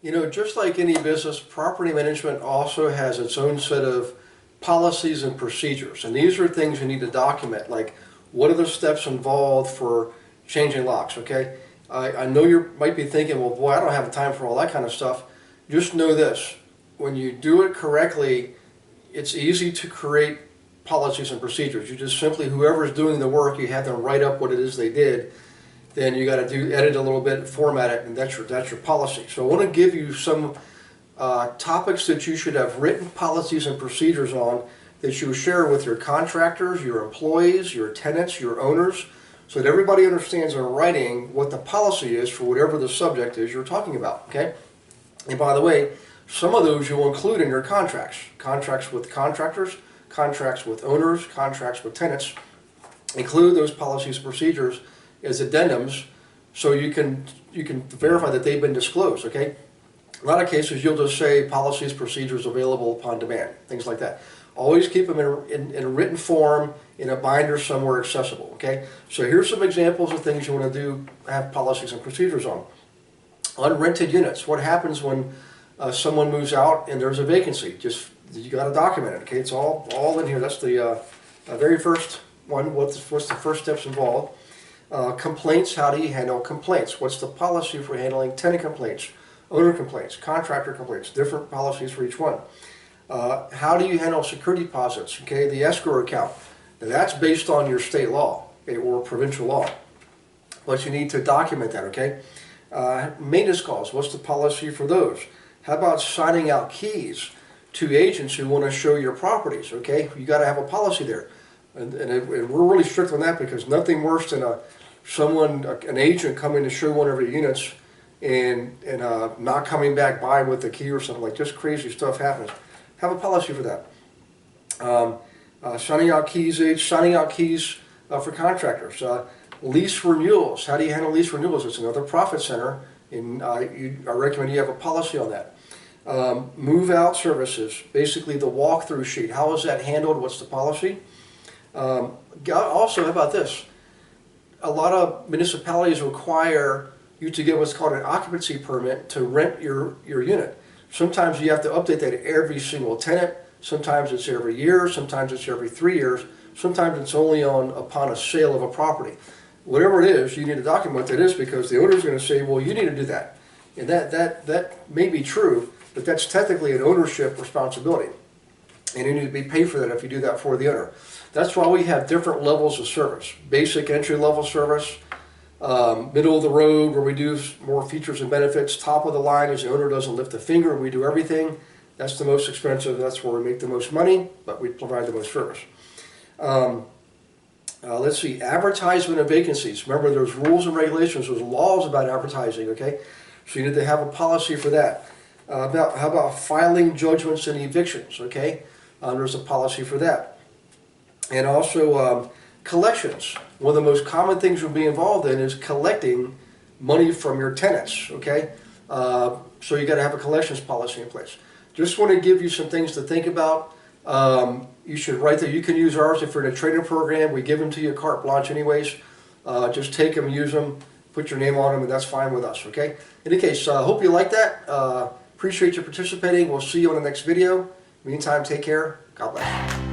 You know, just like any business, property management also has its own set of policies and procedures. And these are things you need to document, like what are the steps involved for changing locks, okay? I know you might be thinking, well, boy, I don't have time for all that kind of stuff. Just know this, when you do it correctly, it's easy to create policies and procedures. You just simply, whoever's doing the work, you have them write up what it is they did. Then you got to edit a little bit, format it, and that's your policy. So I want to give you some topics that you should have written policies and procedures on that you share with your contractors, your employees, your tenants, your owners, so that everybody understands in writing what the policy is for whatever the subject is you're talking about, okay? And by the way, some of those you'll include in your contracts. Contracts with contractors, contracts with owners, contracts with tenants. Include those policies and procedures as addendums so you can verify that they've been disclosed, okay? In a lot of cases you'll just say policies, procedures available upon demand, things like that. Always keep them in a written form, in a binder somewhere accessible, okay? So here's some examples of things you want to do, have policies and procedures on. Unrented units, what happens when someone moves out and there's a vacancy? Just, you got to document it, okay? It's all in here. That's the very first one. What's the first steps involved? Complaints, how do you handle complaints? What's the policy for handling tenant complaints, owner complaints, contractor complaints? Different policies for each one. How do you handle security deposits? Okay, the escrow account. Now that's based on your state law, okay, or provincial law. But you need to document that, okay? Maintenance calls, what's the policy for those? How about signing out keys to agents who want to show your properties, okay? You got to have a policy there. And we're really strict on that because nothing worse than an agent coming to show one of your units and not coming back by with the key or something, like just crazy stuff happens. Have a policy for that. Signing out keys for contractors. Lease renewals. How do you handle lease renewals? It's another profit center, and I recommend you have a policy on that. Move out services. Basically the walkthrough sheet. How is that handled? What's the policy? Also, how about this? A lot of municipalities require you to get what's called an occupancy permit to rent your unit. Sometimes you have to update that every single tenant. Sometimes it's every year. Sometimes it's every 3 years. Sometimes it's only upon a sale of a property. Whatever it is, you need to document what that is because the owner is going to say, well, you need to do that. And that may be true, but that's technically an ownership responsibility. And you need to be paid for that if you do that for the owner. That's why we have different levels of service. Basic entry-level service, middle of the road where we do more features and benefits, top of the line is the owner doesn't lift a finger, we do everything. That's the most expensive, that's where we make the most money, but we provide the most service. Let's see, advertisement of vacancies. Remember there's rules and regulations, there's laws about advertising, okay? So you need to have a policy for that. How about filing judgments and evictions, okay? There's a policy for that. And also collections. One of the most common things you'll be involved in is collecting money from your tenants, okay? So you got to have a collections policy in place. Just want to give you some things to think about. You should write that. You can use ours if you're in a training program. We give them to you carte blanche anyways. Just take them, use them, put your name on them, and that's fine with us, okay? In any case, I hope you like that. Appreciate you participating. We'll see you on the next video. Meantime, take care. God bless.